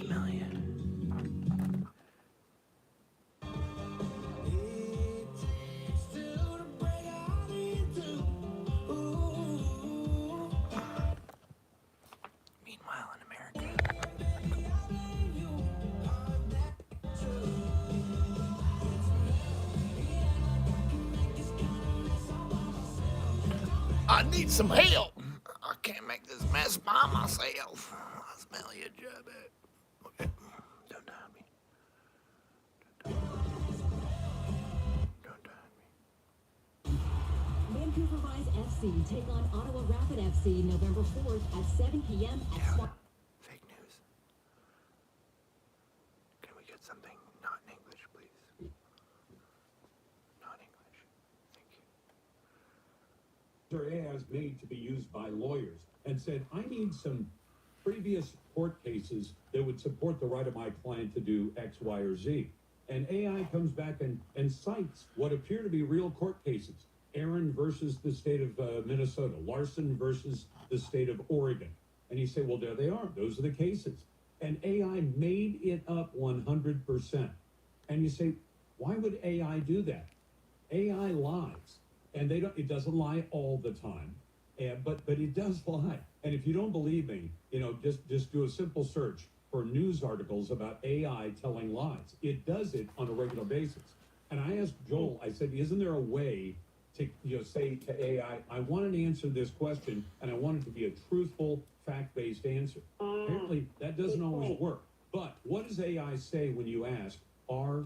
million. Meanwhile, in America, I need some help. I can't make this mess by myself. I smell you, Jubby. Okay, don't die me. Don't die me. Vancouver Rise FC take on Ottawa Rapid FC November 4th at 7 p.m. at Fake news. Can we get something not in English, please? Not English. Thank you. AI is made to be used by lawyers and said, I need some previous court cases that would support the right of my client to do X, Y, or Z. And AI comes back and cites what appear to be real court cases. Aaron versus the state of Minnesota, Larson versus the state of Oregon. And you say, well, there they are. Those are the cases. And AI made it up 100%. And you say, why would AI do that? AI lies. And it doesn't lie all the time, but it does lie. And if you don't believe me, just do a simple search for news articles about AI telling lies. It does it on a regular basis. And I asked Joel, I said, isn't there a way to say to AI, I want an answer to this question, and I want it to be a truthful, fact-based answer? Apparently, that doesn't always work. But what does AI say when you ask, are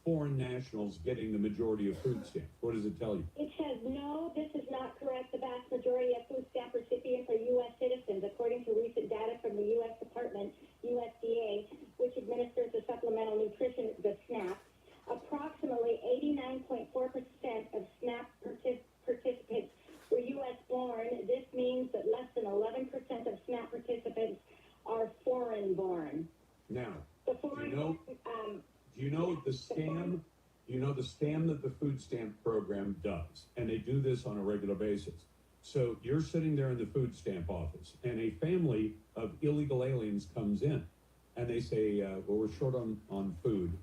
foreign nationals getting the majority of food stamps? What does it tell you? It says, no, this is not correct. The vast majority of food stamp recipients are U.S. citizens, according to recent data from the U.S. Department, USDA, which administers the Supplemental Nutrition, the SNAP. Approximately 89.4% of SNAP participants were U.S. born. This means that less than 11% of SNAP participants are foreign born. Now, The foreign, do you know the scam? You know the scam that the food stamp program does, and they do this on a regular basis. So you're sitting there in the food stamp office, and a family of illegal aliens comes in, and they say, well, we're short on food.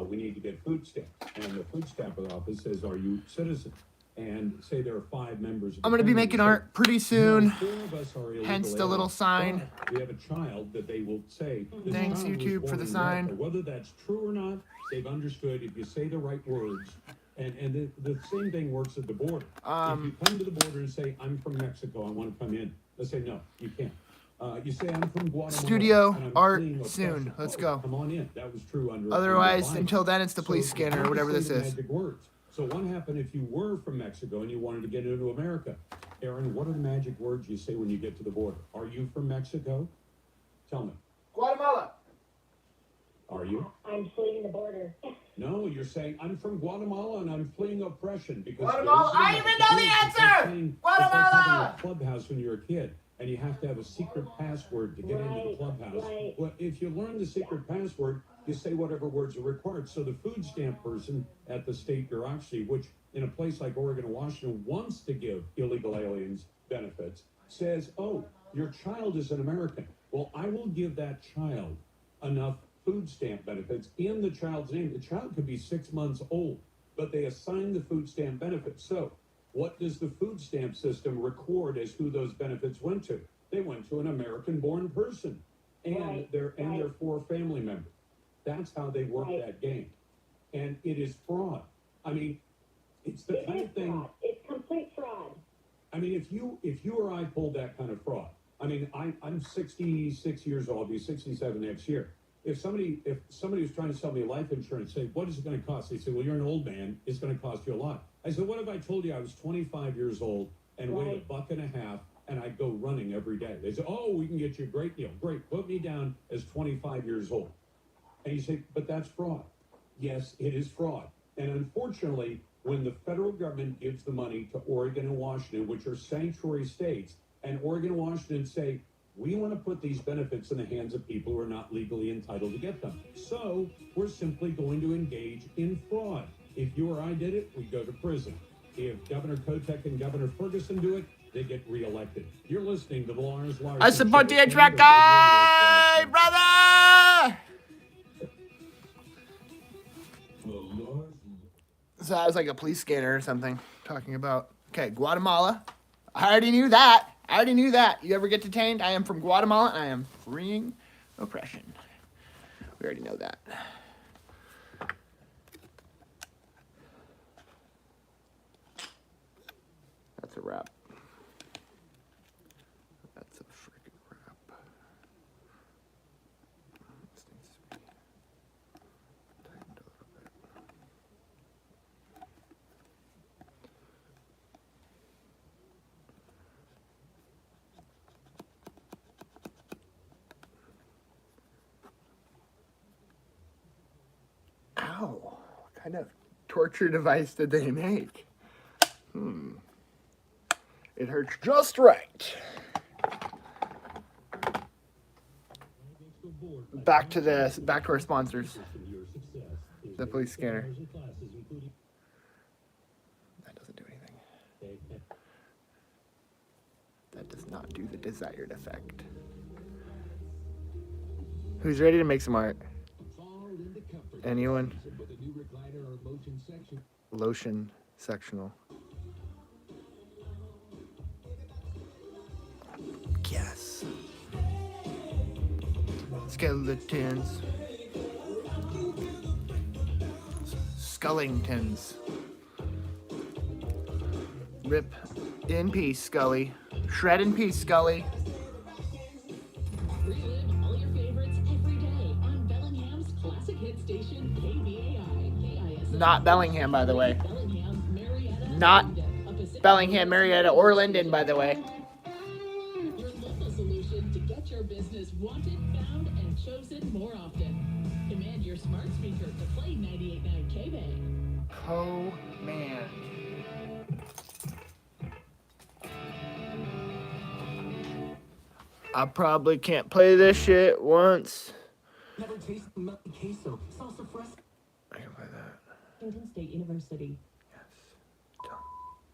We need to get food stamps. And the food stamp office says, are you citizens? And say there are 5 members. I'm going to be making art pretty soon. 4 of us are illegal Hence the little aliens, sign. but we have a child that they will say. this Thanks, child was YouTube, born for the in sign. America. Whether that's true or not, they've understood if you say the right words. And the same thing works at the border. If you come to the border and say, I'm from Mexico, I want to come in, they say, no, you can't. You say, I'm from Guatemala. Studio and I'm art fleeing soon. oppression. Let's Oh, go. Come on in. That was true under. Otherwise, under Biden. until then, it's the police So scanner you or have to whatever say this the is. magic words. So what happened if you were from Mexico and you wanted to get into America? Aaron, what are the magic words you say when you get to the border? Are you from Mexico? Tell me. Guatemala. Are you? I'm fleeing the border. No, you're saying, I'm from Guatemala and I'm fleeing oppression. Because Guatemala. I even know the answer! Guatemala! It's like having a clubhouse when you're a kid, and you have to have a secret password to get into the clubhouse. Right. Well, if you learn the secret password, you say whatever words are required. So the food stamp person at the state bureaucracy, which in a place like Oregon and Washington wants to give illegal aliens benefits, says, oh, your child is an American. Well, I will give that child enough food stamp benefits in the child's name. The child could be 6 months old, but they assign the food stamp benefits. So what does the food stamp system record as who those benefits went to? They went to an American-born person and their 4 family members. That's how they work that game. And it is fraud. I mean, it's the kind of thing. Fraud. It's complete fraud. I mean, if you or I pulled that kind of fraud, I mean, I'm 66 years old, I'll be 67 next year. If somebody was trying to sell me life insurance, say, what is it going to cost? They say, well, you're an old man. It's going to cost you a lot. I said, what if I told you I was 25 years old and weighed $1.50 and I go running every day? They say, oh, we can get you a great deal. Great. Put me down as 25 years old. And you say, but that's fraud. Yes, it is fraud. And unfortunately, when the federal government gives the money to Oregon and Washington, which are sanctuary states, and Oregon and Washington say, we want to put these benefits in the hands of people who are not legally entitled to get them. So we're simply going to engage in fraud. If you or I did it, we go to prison. If Governor Kotek and Governor Ferguson do it, they get reelected. You're listening to the Lars Larson. I support the HVAC guy, brother! So that was like a police scanner or something talking about, okay, Guatemala. I already knew that. You ever get detained? I am from Guatemala and I am freeing oppression. We already know that. That's a wrap. That's a freaking wrap. This needs to be tightened a little bit. Ow. What kind of torture device did they make? It hurts just right. Back to our sponsors. The police scanner. That doesn't do anything. That does not do the desired effect. Who's ready to make some art? Anyone? Lotion sectional. Yes. Skeletons. Skullingtons. Rip in peace, Scully. Shred in peace, Scully. Relive all your favorites every day on Bellingham's classic hit station, KBAI. Not Bellingham, by the way. Bellingham, Marietta, Not a Pacific Bellingham, Marietta, or Linden, by the way. Your local solution to get your business wanted, found, and chosen more often. Command your smart speaker to play 98.9 KBAI. Oh, man. I probably can't play this shit once. Never tasted melted queso, salsa fresca. I can play that. Washington State University. Yes.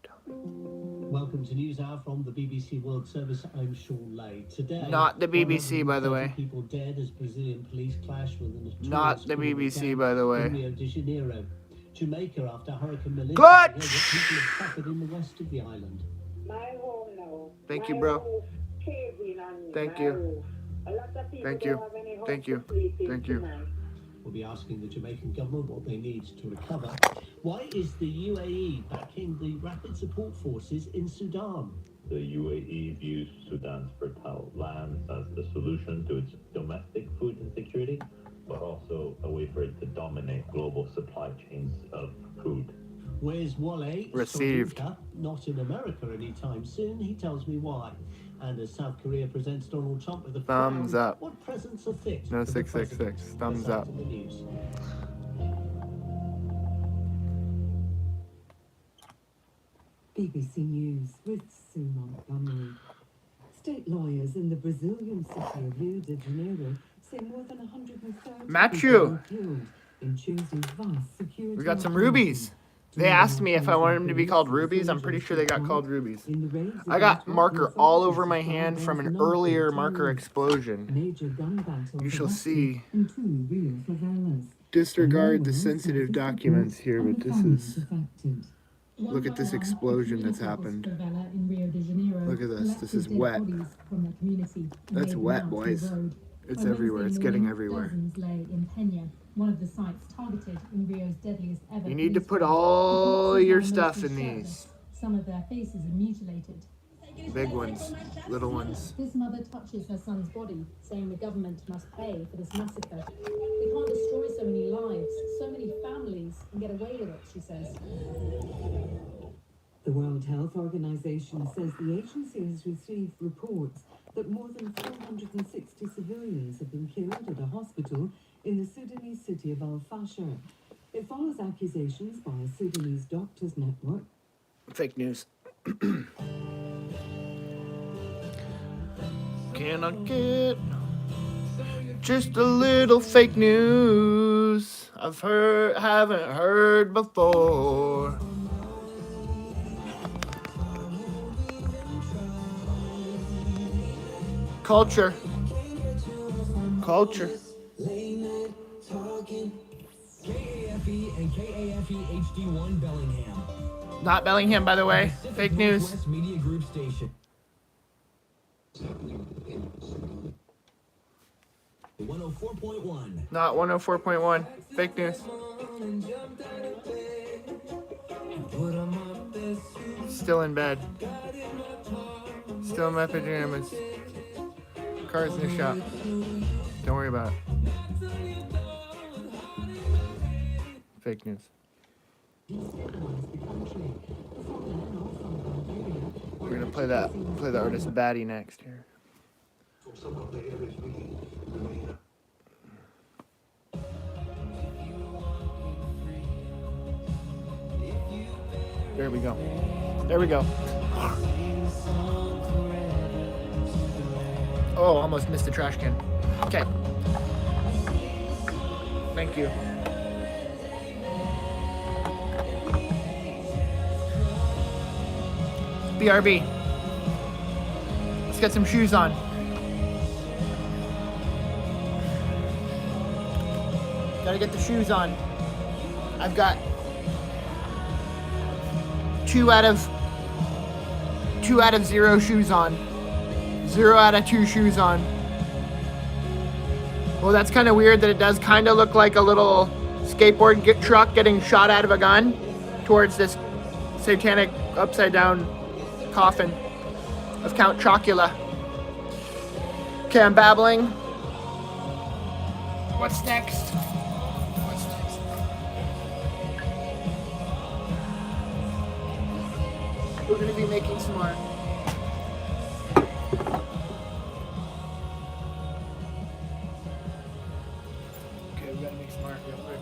Tell me. Welcome to News Hour from the BBC World Service. I'm Sean Lay. Today, Not the BBC, by the way. 130 people dead as Brazilian police clash with a notorious Not the criminal BBC, gang by the way. in Rio de Janeiro. Jamaica after Hurricane Melissa. Clutch! What people have suffered in the west of the island. My home now. Thank you, My bro. roof caving on me. Thank My you. roof. A lot of people Thank don't you. have any home Thank to you. sleep in Thank you. tonight. We'll be asking the Jamaican government what they need to recover. Why is the UAE backing the rapid support forces in Sudan? The UAE views Sudan's fertile lands as the solution to its domestic food insecurity, but also a way for it to dominate global supply chains of food. Where's Wale? Received. Soyinka? Not in America anytime soon. He tells me why. And as South Korea presents Donald Trump with a Thumbs crown, up. what presents are fit? No, for the 666. president? Thumbs That's up. after the news. BBC News with Sue Montgomery. State lawyers in the Brazilian city of Rio de Janeiro say more than 130 Matthew. people were killed in Tuesday's vast security We got some operation. rubies. They asked me if I wanted them to be called rubies. I'm pretty sure they got called rubies. In the raids I got against marker local all authorities over my found hand from an those earlier not marker terrorists. explosion. Major gun battles You shall erupted see. in 2 Rio favelas. Disregard the No one sensitive says documents here, and but the this families is... affected. Look at this explosion that's happened. Look at this. This is wet. That's wet, boys. It's everywhere. It's getting everywhere. One of the sites targeted in Rio's deadliest ever. You need to police put raid. all The corpses your are stuff mostly in shirtless. these. Some of their faces are mutilated. Big ones, little ones. This mother touches her son's body, saying the government must pay for this massacre. They can't destroy so many lives, so many families, and get away with it, she says. The World Health Organization says the agency has received reports that more than 460 civilians have been killed at a hospital in the Sudanese city of Al Fasher. It follows accusations by a Sudanese doctors network. Fake news. Can I get just a little fake news? Haven't heard before. Culture. Culture. Late night talking, KFE and KAFE HD1 Bellingham. Not Bellingham, by the way. Fake news. Northwest Media Group station. 104.1. Not 104.1. Fake news. Still in bed. Still in my pajamas. Car's in the shop. Don't worry about it. Fake news. We're gonna play the artist Batty next here. There we go. There we go. Oh, almost missed the trash can. Okay. Thank you. BRB. Let's get some shoes on. Gotta get the shoes on. I've got 2 out of 0 shoes on. 0 out of 2 shoes on. Well, that's kind of weird that it does kind of look like a little skateboard truck getting shot out of a gun towards this satanic upside down coffin of Count Chocula. Okay, I'm babbling. What's next? What's next? We're gonna be making some art. Okay, we gotta make some art real quick.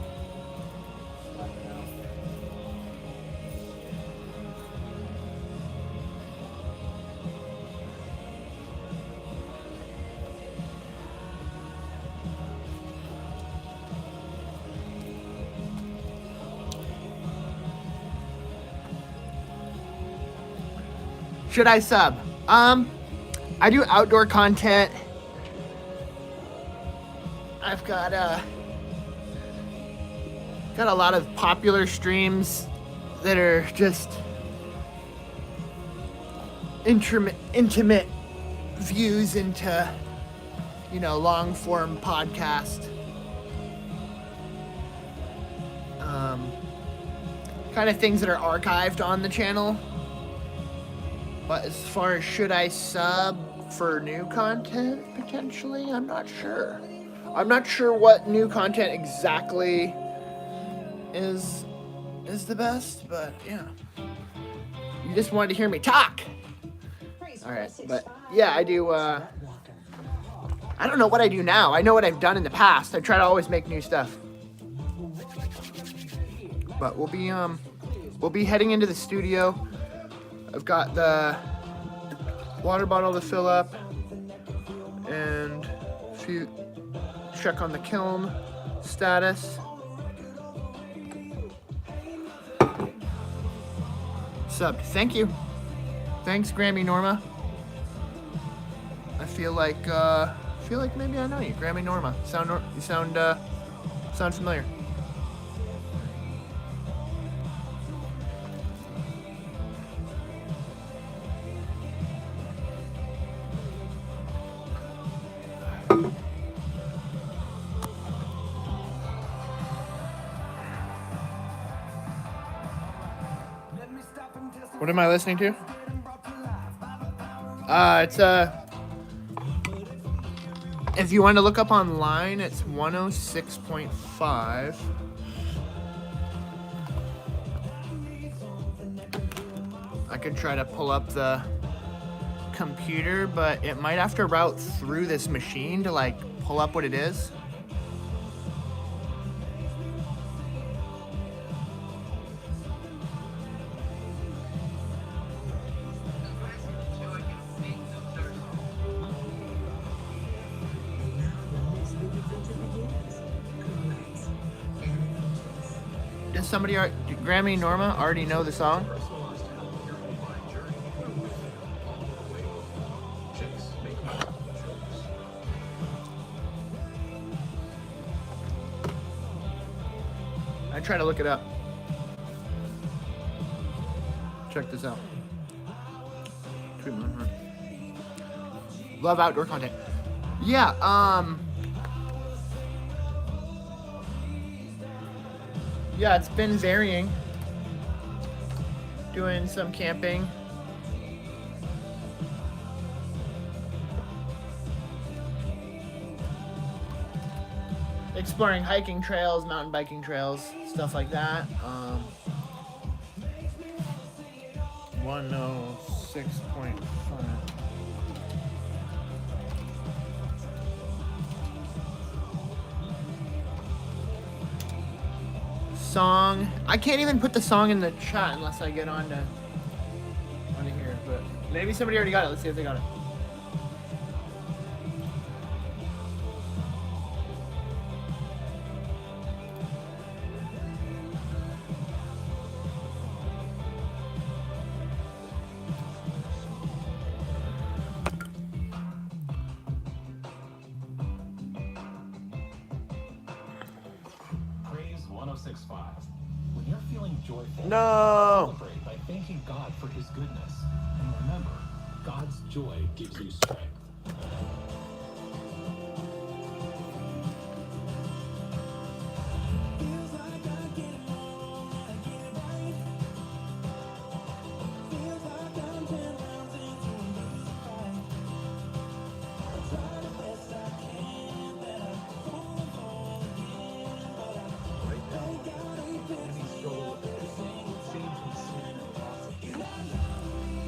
Should I sub? I do outdoor content. I've got a lot of popular streams that are just intimate views into, you know, long form podcast. Kind of things that are archived on the channel. But as far as should I sub for new content, potentially, I'm not sure. I'm not sure what new content exactly is the best, but yeah. You just wanted to hear me talk. Alright, but yeah, I do, I don't know what I do now. I know what I've done in the past. I try to always make new stuff. But we'll be heading into the studio. I've got the water bottle to fill up and check on the kiln status. Subbed. Thank you. Thanks, Grammy Norma. I feel like maybe I know you, Grammy Norma. You sound familiar. What am I listening to? It's if you want to look up online, it's 106.5. I could try to pull up the computer, but it might have to route through this machine to like pull up what it is. Does somebody, Grammy Norma, already know the song? try to look it up. Check this out. Love outdoor content. Yeah, yeah, it's been varying. Doing some camping. Exploring hiking trails, mountain biking trails, stuff like that. 106.5. Song. I can't even put the song in the chat unless I get onto here. But maybe somebody already got it. Let's see if they got it. Praise 106.5. When you're feeling joyful, No. celebrate by thanking God for his goodness. And remember, God's joy gives you strength.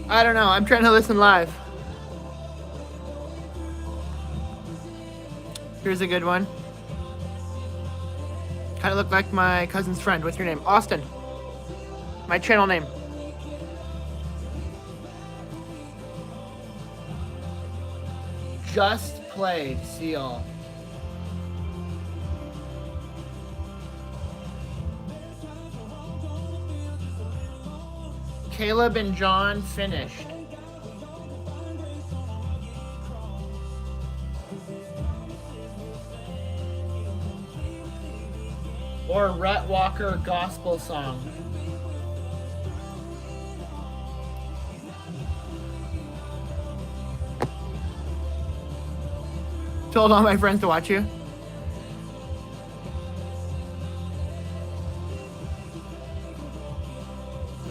I don't know. I'm trying to listen live. Here's a good one. Kind of look like my cousin's friend. What's your name? Austin. My channel name. Just played. See y'all. Caleb and John finished. Or Rhett Walker gospel song. Told all my friends to watch you.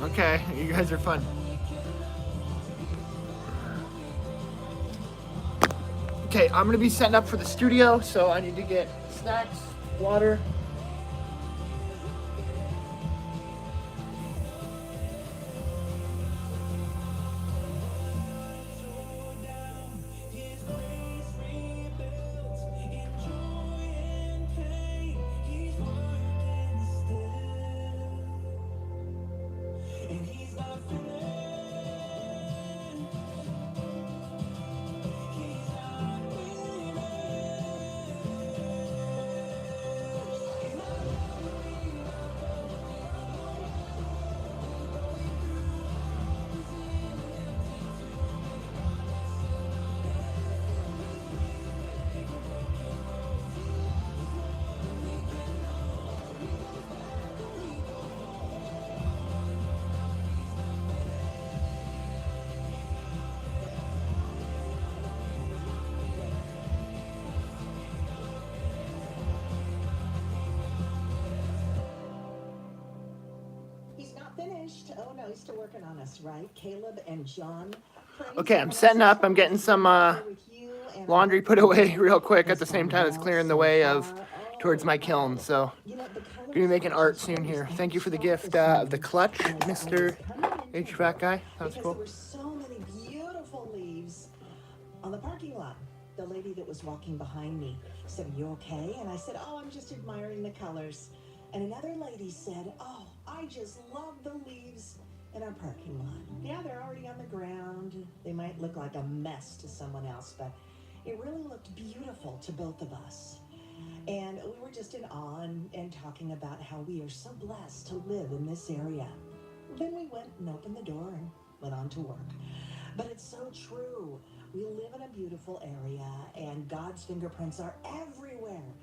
Okay, you guys are fun. Okay, I'm gonna be setting up for the studio, so I need to get snacks, water. Finished. Oh no, he's still working on us, right? Caleb and John. Okay, I'm setting up. I'm getting some laundry put away real quick at the same time it's clearing the way towards my kiln. So, gonna be making art soon here. Thank you for the gift of the clutch, Mr. HVAC guy. That was cool. There were so many beautiful leaves on the parking lot. The lady that was walking behind me said, "Are you okay?" And I said, "Oh, I'm just admiring the colors." And another lady said, "Oh, I just love the leaves in our parking lot." Yeah, they're already on the ground. They might look like a mess to someone else, but it really looked beautiful to both of us. And we were just in awe and talking about how we are so blessed to live in this area. Then we went and opened the door and went on to work. But it's so true. We live in a beautiful area, and God's fingerprints are everywhere.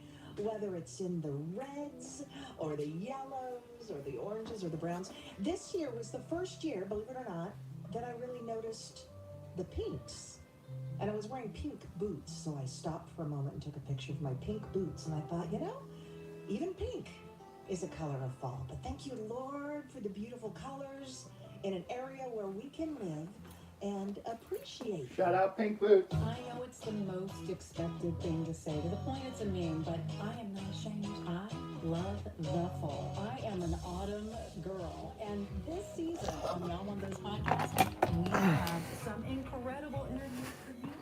whether it's in the reds or the yellows or the oranges or the browns. This year was the first year, believe it or not, that I really noticed the pinks. And I was wearing pink boots, so I stopped for a moment and took a picture of my pink boots, and I thought, you know, even pink is a color of fall. But thank you, Lord, for the beautiful colors in an area where we can live and appreciate. Shout out Pink Boots. I know it's the most expected thing to say, to the point it's a meme, but I am not ashamed. I love the fall. I am an autumn girl, and this season on Y'all Want Those podcasts, we have some incredible interviews for you.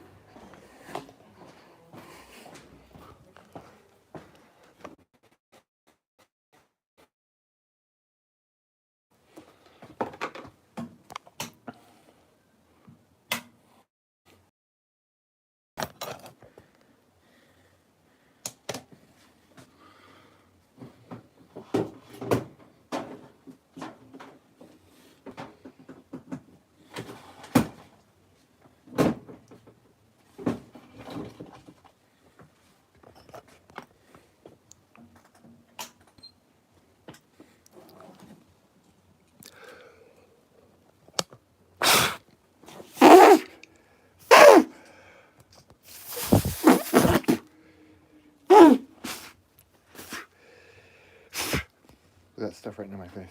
That stuff right into my face.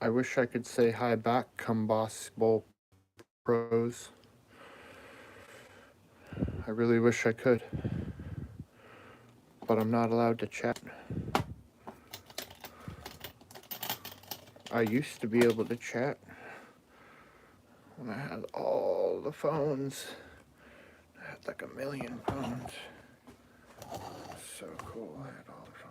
I wish I could say hi back, Combustible Pros. I really wish I could. But I'm not allowed to chat. I used to be able to chat when I had all the phones. I had like 1 million phones. So cool, I had all the phones.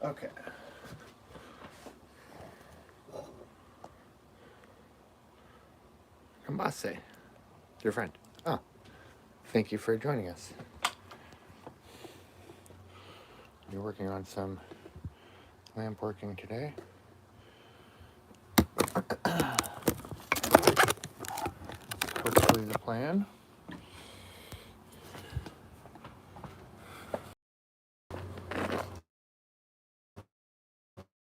Okay. Kamase, your friend. Oh, thank you for joining us. You're working on some lamp working today. Hopefully the plan.